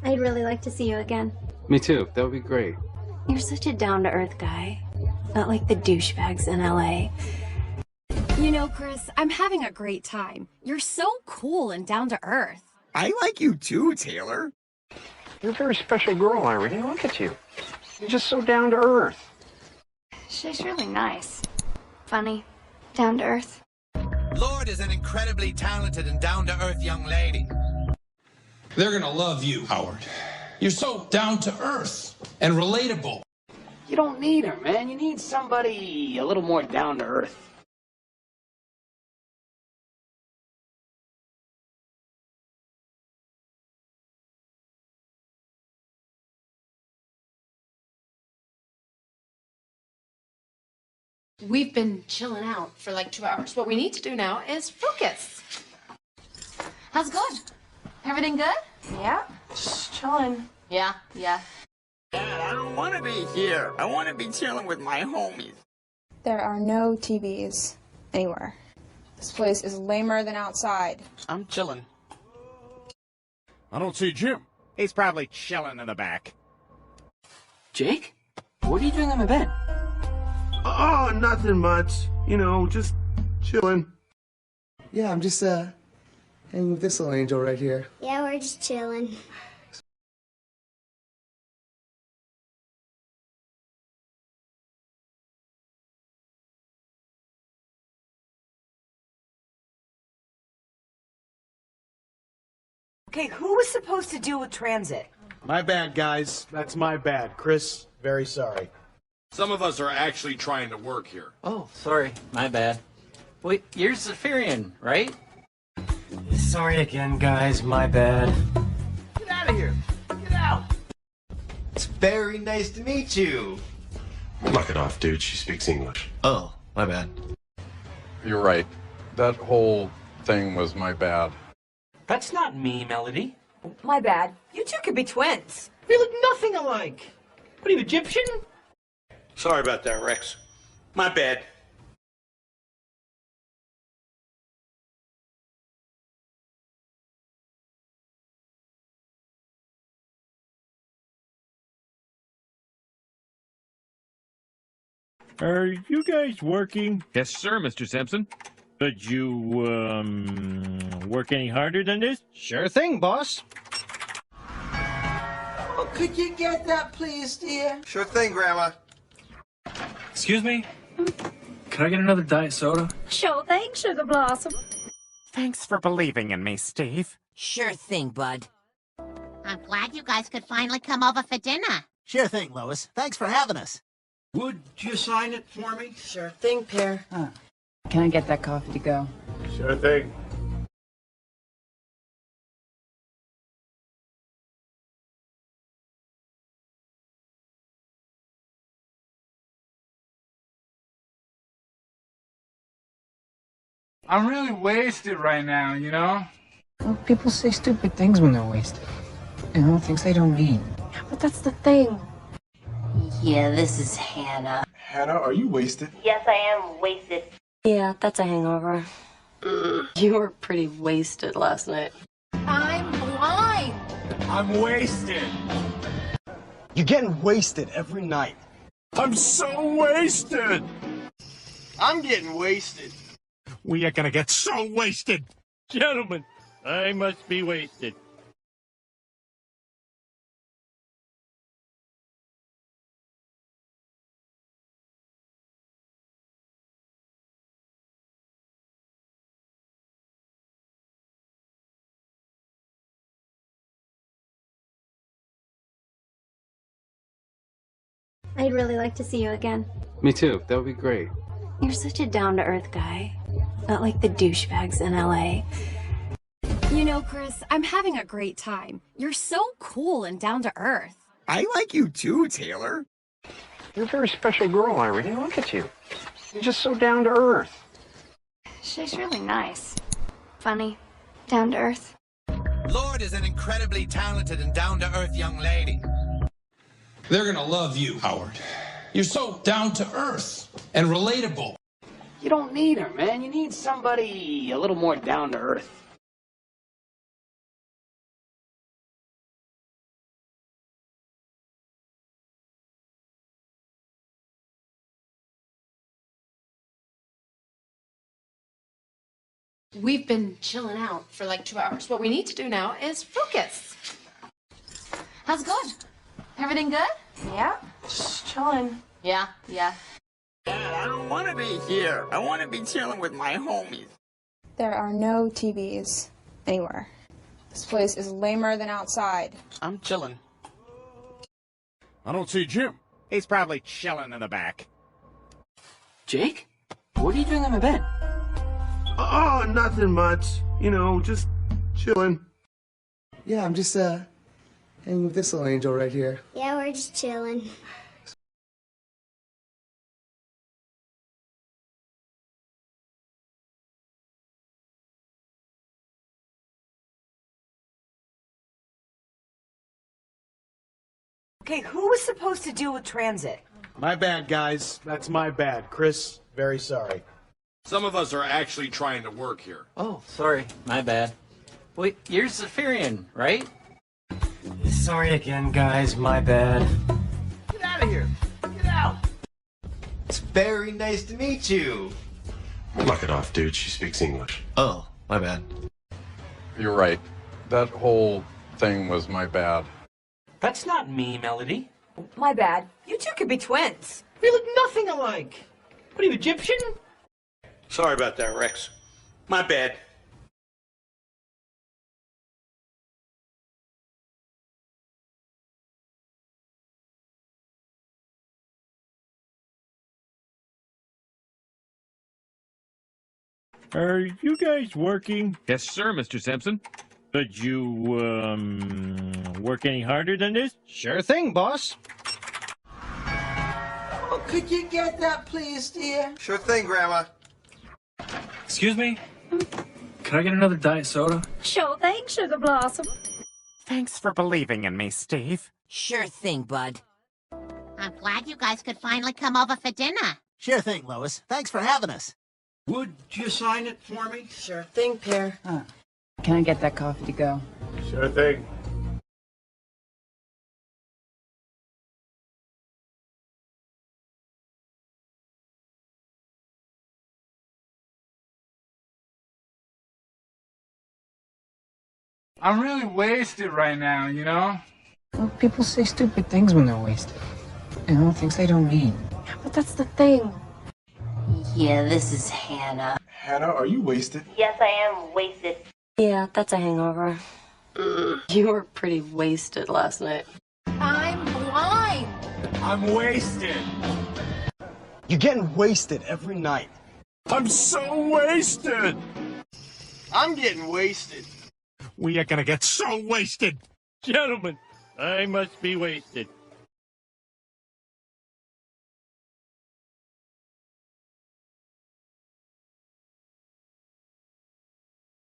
I'd really like to see you again. Me too. That would be great. You're such a down-to-earth guy. Not like the douchebags in LA. You know, Chris, I'm having a great time. You're so cool and down to earth. I like you too, Taylor. You're a very special girl, Irene. Look at you. You're just so down to earth. She's really nice. Funny. Down-to-earth. Lord is an incredibly talented and down-to-earth young lady. They're gonna love you, Howard. You're so down-to-earth and relatable. You don't need her, man. You need somebody a little more down to earth. We've been chilling out for like 2 hours. What we need to do now is focus. How's it going? Everything good? Yeah, just chilling. Yeah. Dad, I don't want to be here. I want to be chilling with my homies. There are no TVs anywhere. This place is lamer than outside. I'm chilling. I don't see Jim. He's probably chilling in the back. Jake? What are you doing in my bed? Oh, nothing much. You know, just chilling. Yeah, I'm just hanging with this little angel right here. Yeah, we're just chilling. Okay, who was supposed to deal with transit? My bad, guys. That's my bad. Chris, very sorry. Some of us are actually trying to work here. Oh, sorry. My bad. Wait, you're Zephyrian, right? Sorry again, guys. My bad. Get out of here. Get out. It's very nice to meet you. Knock it off, dude. She speaks English. Oh, my bad. You're right. That whole thing was my bad. That's not me, Melody. My bad. You two could be twins. We look nothing alike. What are you, Egyptian? Sorry about that, Rex. My bad. Are you guys working? Yes, sir, Mr. Simpson. Could you, work any harder than this? Sure thing, boss. Oh, could you get that, please, dear? Sure thing, Grandma. Excuse me? Can I get another diet soda? Sure thing, Sugar Blossom. Thanks for believing in me, Steve. Sure thing, bud. I'm glad you guys could finally come over for dinner. Sure thing, Lois. Thanks for having us. Would you sign it for me? Sure thing, Pear. Can I get that coffee to go? Sure thing. I'm really wasted right now, you know? Well, people say stupid things when they're wasted. You know, things they don't mean. But that's the thing. Yeah, this is Hannah. Hannah, are you wasted? Yes, I am wasted. Yeah, that's a hangover. You were pretty wasted last night. I'm blind. I'm wasted. You're getting wasted every night. I'm so wasted. I'm getting wasted. We are gonna get so wasted. Gentlemen, I must be wasted. I'd really like to see you again. Me too. That would be great. You're such a down-to-earth guy. Not like the douchebags in LA. You know, Chris, I'm having a great time. You're so cool and down to earth. I like you too, Taylor. You're a very special girl, Irene. Look at you. You're just so down to earth. She's really nice. Funny. Down-to-earth. Lord is an incredibly talented and down-to-earth young lady. They're gonna love you, Howard. You're so down-to-earth and relatable. You don't need her, man. You need somebody a little more down to earth. We've been chilling out for like 2 hours. What we need to do now is focus. How's it going? Everything good? Yeah, just chilling. Yeah. Dad, I don't want to be here. I want to be chilling with my homies. There are no TVs anywhere. This place is lamer than outside. I'm chilling. I don't see Jim. He's probably chilling in the back. Jake? What are you doing in my bed? Oh, nothing much. You know, just chilling. Yeah, I'm just hanging with this little angel right here. Yeah, we're just chilling. Okay, who was supposed to deal with transit? My bad, guys. That's my bad. Chris, very sorry. Some of us are actually trying to work here. Oh, sorry. My bad. Wait, you're Zephyrian, right? Sorry again, guys. My bad. Get out of here. Get out. It's very nice to meet you. Knock it off, dude. She speaks English. Oh, my bad. You're right. That whole thing was my bad. That's not me, Melody. My bad. You two could be twins. We look nothing alike. What are you, Egyptian? Sorry about that, Rex. My bad. Are you guys working? Yes, sir, Mr. Simpson. Could you, work any harder than this? Sure thing, boss. Oh, could you get that, please, dear? Sure thing, Grandma. Excuse me? Can I get another diet soda? Sure thing, Sugar Blossom. Thanks for believing in me, Steve. Sure thing, bud. I'm glad you guys could finally come over for dinner. Sure thing, Lois. Thanks for having us. Would you sign it for me? Sure thing, Pear. Can I get that coffee to go? Sure thing. I'm really wasted right now, you know? Well, people say stupid things when they're wasted. You know, things they don't mean. But that's the thing. Yeah, this is Hannah. Hannah, are you wasted? Yes, I am wasted. Yeah, that's a hangover. You were pretty wasted last night. I'm blind. I'm wasted. You're getting wasted every night. I'm so wasted. I'm getting wasted. We are gonna get so wasted. Gentlemen, I must be wasted.